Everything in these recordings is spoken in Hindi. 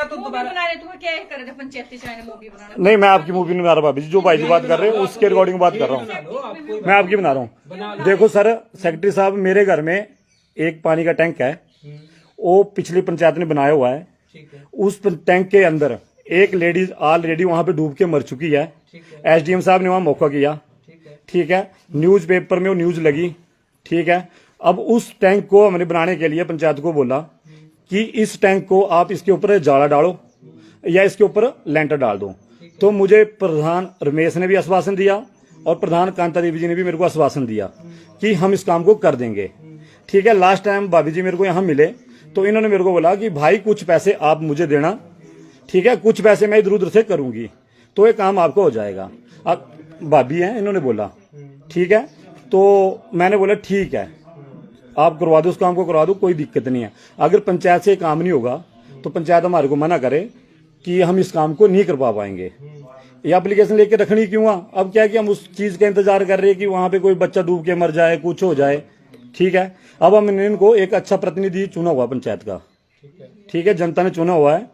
तो दोबारा बना रहे तुम्हें क्या कर रहे थे पंचायती चैनल मूवी बनाना? नहीं, मैं आपकी मूवी नहीं बना रहा भाभी जी, जो भाई जी बात कर रहे हैं उसके रिकॉर्डिंग बात कर रहा हूँ। मैं आपकी बना रहा हूँ। देखो सर सेक्रेटरी साहब, मेरे घर में एक पानी का टैंक है, वो पिछली पंचायत ने बनाया हुआ है। उस टैंक के अंदर एक लेडीज ऑलरेडी वहां पे डूब के मर चुकी है। एसडीएम साहब ने वहां मौका किया, ठीक है, न्यूज पेपर में वो न्यूज लगी, ठीक है। अब उस टैंक को हमने बनाने के लिए पंचायत को बोला कि इस टैंक को आप इसके ऊपर जाला डालो या इसके ऊपर लेंटर डाल दो। तो मुझे प्रधान रमेश ने भी आश्वासन दिया और प्रधान कांता देवी जी ने भी मेरे को आश्वासन दिया कि हम इस काम को कर देंगे, ठीक है। लास्ट टाइम भाभी जी मेरे को यहाँ मिले तो इन्होंने मेरे को बोला कि भाई कुछ पैसे आप मुझे देना, ठीक है, कुछ पैसे मैं इधर उधर से करूंगी तो ये काम आपको हो जाएगा। अब भाभी हैं, इन्होंने बोला ठीक है, तो मैंने बोला ठीक है आप करवा दो, उस काम को करवा दो, कोई दिक्कत नहीं है। अगर पंचायत से काम नहीं होगा तो पंचायत हमारे को मना करे कि हम इस काम को नहीं करवा पाएंगे, ये एप्लीकेशन लेके रखनी क्यों? अब क्या कि हम उस चीज का इंतजार कर रहे हैं कि वहां पे कोई बच्चा डूब के मर जाए, कुछ हो जाए, ठीक है। अब हमने इनको एक अच्छा प्रतिनिधि चुना हुआ पंचायत का, ठीक है, जनता ने चुना हुआ है।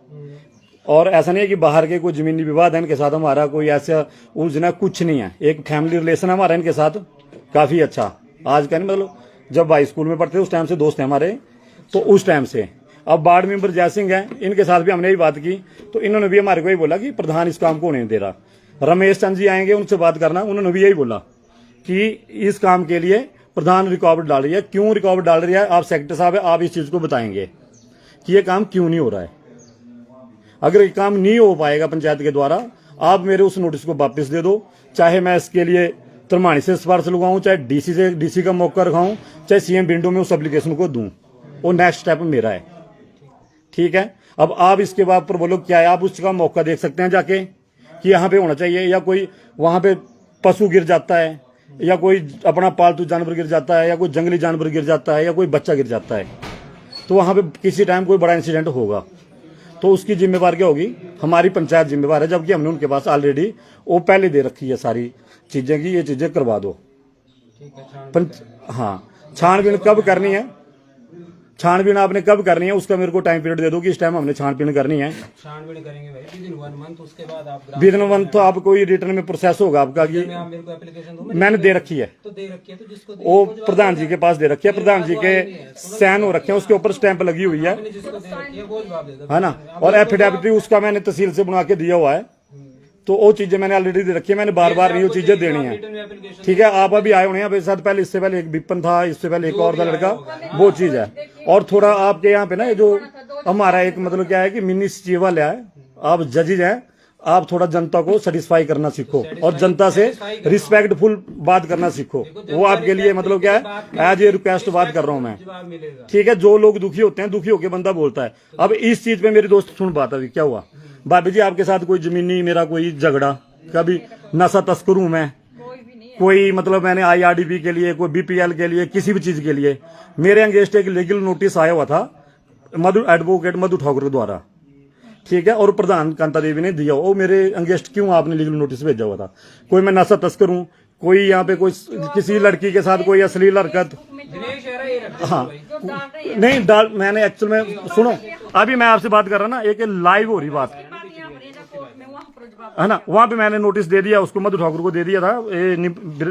और ऐसा नहीं है कि बाहर के कोई जमीनी विवाद है इनके साथ, हमारा कोई ऐसा उलझना कुछ नहीं है। एक फैमिली रिलेशन है हमारा इनके साथ काफी अच्छा। आज का नहीं, मतलब जब भाई स्कूल में पढ़ते थे उस टाइम से दोस्त हैं हमारे, तो उस टाइम से। अब वार्ड मेंबर जय सिंह है, इनके साथ भी हमने यही बात की तो इन्होंने भी हमारे को यही बोला कि प्रधान इस काम को नहीं दे रहा। रमेश चंद जी आएंगे, उनसे बात करना, उन्होंने भी यही बोला कि इस काम के लिए प्रधान रुकावट डाल रही है। क्यों रुकावट डाल रही है? आप सेक्रेटरी साहब है, आप इस चीज को बताएंगे कि ये काम क्यों नहीं हो रहा है। अगर ये काम नहीं हो पाएगा पंचायत के द्वारा, आप मेरे उस नोटिस को वापस दे दो, चाहे मैं इसके लिए तरमानी से सिफारिश लगाऊं, चाहे डीसी का मौका रखाऊं, चाहे सीएम विंडो में उस एप्लीकेशन को दूं, वो नेक्स्ट स्टेप मेरा है, ठीक है। अब आप इसके बाद पर बोलो क्या है, आप उसका मौका देख सकते हैं जाके कि यहाँ पे होना चाहिए, या कोई वहां पे पशु गिर जाता है, या कोई अपना पालतू जानवर गिर जाता है, या कोई जंगली जानवर गिर जाता है, या कोई बच्चा गिर जाता है, तो वहां पे किसी टाइम कोई बड़ा इंसिडेंट होगा तो उसकी जिम्मेवार क्या होगी? हमारी पंचायत जिम्मेवार है, जबकि हमने उनके पास ऑलरेडी वो पहले दे रखी है सारी चीजें की ये चीजें करवा दो। हाँ, छानबीन कब करनी है, छानबीन आपने कब करनी है उसका मेरे को टाइम पीरियड दे दो कि इस टाइम हमने छानबीन करनी है। छानबीन करेंगे भाई विदिन 1 मंथ, उसके बाद आप विदिन 1 मंथ तो आप कोई रिटर्न में प्रोसेस होगा आपका कि आप मेरे को एप्लीकेशन दो, मैंने दे रखी है, तो दे रखी है, तो जिसको वो प्रधान जी के पास दे रखी है, प्रधान जी के साइन हो रखे हैं, उसके ऊपर स्टैंप लगी हुई है, जिसको दे रखी है वो जवाब दे दो, है ना। और एफिडेविट उसका मैंने तहसील से बना के दिया हुआ है, तो वो चीजें मैंने ऑलरेडी दे रखी है, मैंने बार बार नहीं वो चीजें देनी है, ठीक है। आप अभी आए होने हैं साथ, पहले इससे पहले एक विपिन था, इससे पहले एक और था लड़का, वो चीज है। और थोड़ा आपके यहाँ पे ना जो हमारा एक मतलब क्या है कि मिनी सचिवालय है, आप जजेज हैं, आप थोड़ा जनता को सेटिस्फाई करना सीखो और जनता से रिस्पेक्टफुल बात करना सीखो। वो आपके लिए मतलब क्या है, एज ए रिक्वेस्ट बात कर रहा हूँ मैं, ठीक है। जो लोग दुखी होते हैं, दुखी होकर बंदा बोलता है। अब इस चीज पे मेरी दोस्त सुन बात, अभी क्या हुआ भाभी जी, आपके साथ कोई जमीनी मेरा कोई झगड़ा, कभी नशा तस्कर हूं मैं, कोई मतलब मैंने IRDP के लिए, कोई BPL के लिए, किसी भी चीज के लिए मेरे अगेंस्ट एक लीगल नोटिस आया हुआ था एडवोकेट मधु ठाकुर के द्वारा, ठीक है, और प्रधान कांता देवी ने दिया। वो मेरे अगेंस्ट क्यों आपने लीगल नोटिस भेजा हुआ था? कोई मैं नशा तस्कर हूँ, कोई यहाँ पे कोई किसी लड़की के साथ कोई अश्लील हरकत, हाँ नहीं डाल, मैंने एक्चुअल में सुनो, अभी मैं आपसे बात कर रहा ना, एक लाइव हो रही बात है ना, वहां पे मैंने नोटिस दे दिया उसको, मधु ठाकुर को दे दिया था,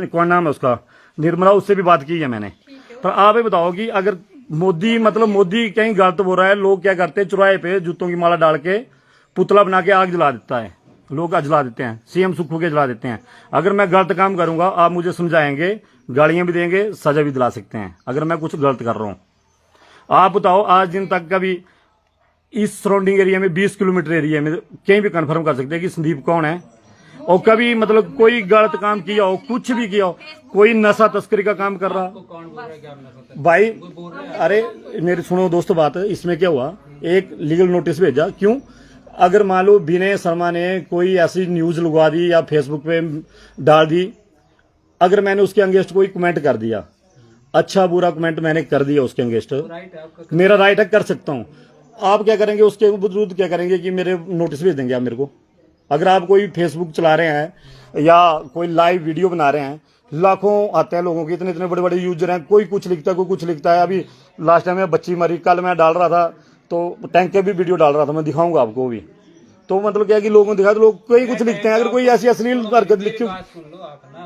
कौन नाम है उसका, निर्मला, उससे भी बात की है मैंने। पर आप ये बताओ कि अगर मोदी मतलब मोदी कहीं गलत हो रहा है, लोग क्या करते हैं, चौराहे पे जूतों की माला डाल के पुतला बना के आग जला देता है, लोग जला देते हैं, CM सुखू के जला देते हैं। अगर मैं गलत काम करूंगा आप मुझे समझाएंगे, गालियां भी देंगे, सजा भी दिला सकते हैं अगर मैं कुछ गलत कर रहा हूं। आप बताओ आज दिन तक कभी इस सराउंडिंग एरिया में 20 किलोमीटर एरिया में कहीं भी कंफर्म कर सकते हैं कि संदीप कौन है, और कभी मतलब कोई गलत काम किया हो, कुछ भी किया हो, कोई नशा तस्करी का काम कर रहा भाई। अरे मेरी सुनो दोस्तों बात, इसमें क्या हुआ, एक लीगल नोटिस भेजा, क्यों? अगर मान लो विनय शर्मा ने कोई ऐसी न्यूज लगवा दी या फेसबुक पे डाल दी, अगर मैंने उसके अगेंस्ट कोई कमेंट कर दिया, अच्छा बुरा कमेंट मैंने कर दिया उसके अगेंस्ट, मेरा राइट है, कर सकता हूं। आप क्या करेंगे उसके विरुद्ध, क्या करेंगे कि मेरे नोटिस भेज देंगे आप मेरे को? अगर आप कोई फेसबुक चला रहे हैं या कोई लाइव वीडियो बना रहे हैं, लाखों आते हैं लोगों के, इतने इतने बड़े बड़े यूजर हैं, कोई कुछ लिखता है, कोई कुछ लिखता है। अभी लास्ट टाइम में बच्ची मरी, कल मैं डाल रहा था तो टैंक के भी वीडियो डाल रहा था, मैं दिखाऊंगा आपको भी। तो मतलब क्या है कि लोगों ने दिखा, तो लोग कोई कुछ लिखते हैं, अगर कोई ऐसी अश्लील हरकत लिखे। बात सुन लो आप ना,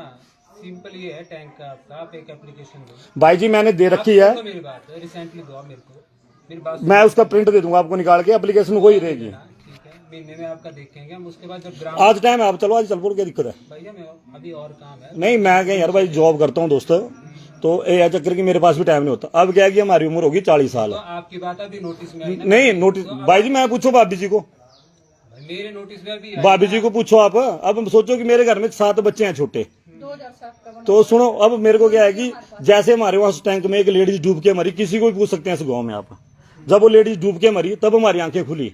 सिंपल ये है टैंक का आपका, आप एक एप्लीकेशन दो भाई जी मैंने दे रखी है, तो मेरी बात है, रिसेंटली दो आप मेरे को, मेरी बात मैं उसका प्रिंट दे दूंगा आपको निकाल के, एप्लीकेशन वही रहेगी। ठीक है, महीने में आपका देखेंगे हम, उसके बाद जब ग्राम आज टाइम है, आप चलो आज चल पड़ो, क्या दिक्कत है? भैया मैं अभी और काम है। नहीं मैं क्या यार भाई जॉब करता हूँ दोस्तों, तो ये चक्कर की मेरे पास भी टाइम नहीं होता। अब क्या है कि हमारी उम्र होगी 40 साल। तो आपकी बात अभी नोटिस में आई ना, नहीं नोटिस भाई जी, मैं पूछो भाभी जी को, मेरे नोटिस में भी आई भाभी जी को पूछो आप। अब सोचो कि मेरे घर में 7 बच्चे हैं छोटे, 2007 का बना। तो सुनो अब मेरे को क्या है कि जैसे हमारे वहां टैंक में एक लेडीज डूब के मरी, किसी को भी पूछ सकते हैं इस गांव में आप, जब वो लेडीज डूब के मरी तब हमारी आंखें खुली।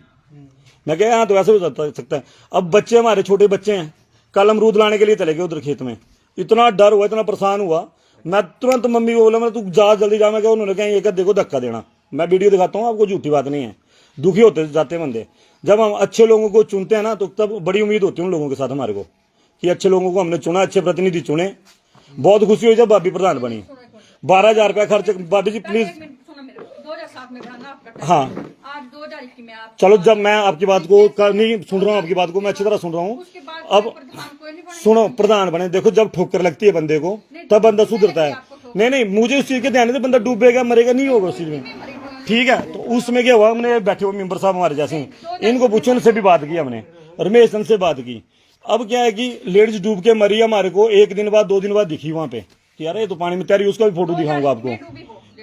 मैं क्या यहाँ तो ऐसे हो सकता है। अब बच्चे हमारे छोटे बच्चे हैं, कल अमरूद लाने के लिए चले गए उधर खेत में, इतना डर हुआ, इतना परेशान हुआ, मैं तुरंत मम्मी को बोला मैं तू जा जल्दी जा। मैं क्या, उन्होंने कहा ये कर देखो धक्का देना, मैं वीडियो दिखाता हूँ आपको, झूठी बात नहीं है। दुखी होते जाते हैं बंदे, जब हम अच्छे लोगों को चुनते हैं ना तो तब बड़ी उम्मीद होती है उन लोगों के साथ हमारे को, कि अच्छे लोगों को हमने चुना, अच्छे प्रतिनिधि चुने। बहुत खुशी हुई जब भाभी प्रधान बनी। 12,000 रुपया खर्च, भाभी जी प्लीज। 2007 में बना ना आपका टैंक। हाँ आज 2021 में आप चलो, जब मैं आपकी बात को नहीं सुन रहा हूँ, आपकी बात को मैं अच्छी तरह सुन रहा हूँ। उसके बाद अब प्रधान कोई नहीं बने। सुनो, प्रधान बने, देखो जब ठोकर लगती है बंदे को तब बंदा सुधरता है। नहीं मुझे उस चीज के ध्यान से बंदा डूबेगा मरेगा नहीं होगा उस चीज में, ठीक है। तो उसमें क्या हुआ, हमने बैठे हुए मेंबर साहब हमारे जैसे, इनको पूछो, इनसे भी बात की हमने, रमेश से बात की। अब क्या है कि लेडीज डूब के मरी, हमारे को 1 दिन बाद 2 दिन बाद दिखी वहां पे कि यार ये तो पानी में तैरी, उसका भी फोटो दिखाऊंगा आपको।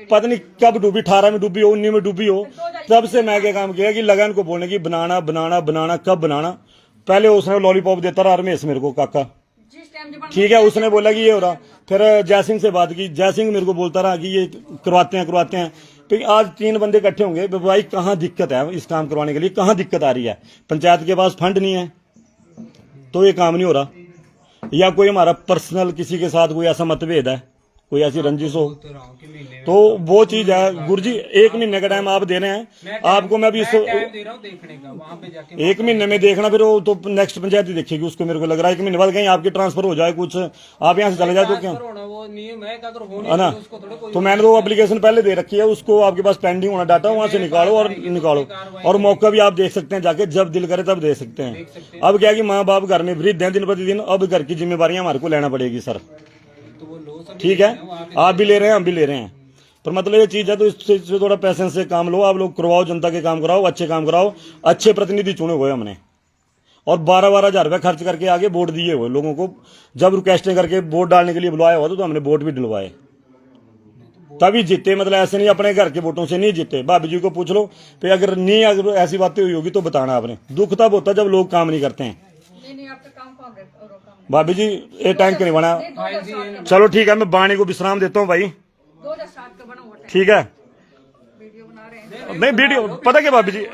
पता नहीं कब डूबी, 18 में डूबी हो, 19 में डूबी हो। तब से मैं क्या काम किया कि लगा इनको बोलने की बनाना बनाना बनाना, कब बनाना। पहले उसने लॉलीपॉप देता रहा रमेश मेरे को, काका जिस टाइम जब ठीक है, उसने बोला कि ये हो रहा। फिर जयसिंह से बात की, जयसिंह मेरे को बोलता रहा कि ये करवाते हैं। तो आज 3 बंदे इकट्ठे होंगे, भाई कहाँ दिक्कत है इस काम करवाने के लिए, कहाँ दिक्कत आ रही है? पंचायत के पास फंड नहीं है तो ये काम नहीं हो रहा, या कोई हमारा पर्सनल किसी के साथ कोई ऐसा मतभेद है, कोई ऐसी रंजिश हो, तो रहा हूँ कि महीने में तो वो चीज है। गुरु जी 1 महीने का टाइम आप दे रहे हैं, आपको मैं भी टाइम दे रहा हूँ देखने का, वहाँ पे जाके 1 महीने में देखना, फिर वो तो नेक्स्ट पंचायत ही देखेगी उसको। मेरे को लग रहा है 1 महीने बाद कहीं आपकी ट्रांसफर हो जाए, कुछ आप यहाँ से चले जाए तो क्या ट्रांसफर होना वो नियम है, अगर होने है ना। तो उसको थोड़ा कोई तो मैंने तो एप्लीकेशन पहले दे रखी है, उसको आपके पास पेंडिंग होना डाटा, वहां से निकालो और निकालो। और मौका भी आप देख सकते हैं जाके, जब दिल करे तब दे सकते हैं। अब क्या है कि माँ बाप घर में वृद्ध हैं दिन प्रतिदिन, अब घर की जिम्मेवारियां हमारे को लेना पड़ेगी सर, तो वो लो सब ठीक है। आप भी ले रहे हैं, हम भी ले रहे हैं, पर मतलब ये चीज है तो इस चीज से थोड़ा पैसेंस से काम लो। आप लोग करवाओ, जनता के काम कराओ, अच्छे काम कराओ, अच्छे प्रतिनिधि चुने हुए हमने। और 12-12 हजार रुपया खर्च करके आगे वोट दिए हुए लोगों को, जब रिक्वेस्टें करके वोट डालने के लिए बुलाया हुआ तो हमने वोट भी दिलवाए, तभी जीते। मतलब ऐसे नहीं अपने घर के वोटों से नहीं जीते। भाभी जी को पूछ लो, फिर अगर ऐसी बातें हुई होगी तो बताना आपने। दुख तब होता है जब लोग काम नहीं करते हैं। नहीं आपका काम कौन रोका? भाभी जी ये टैंक नहीं बना, 2007 का चलो ठीक है, मैं वाणी को विश्राम देता हूँ भाई, 2007 का बना हुआ टैंक। ठीक है। वीडियो बना रहे हैं। नहीं वीडियो पता क्या भाभी जी,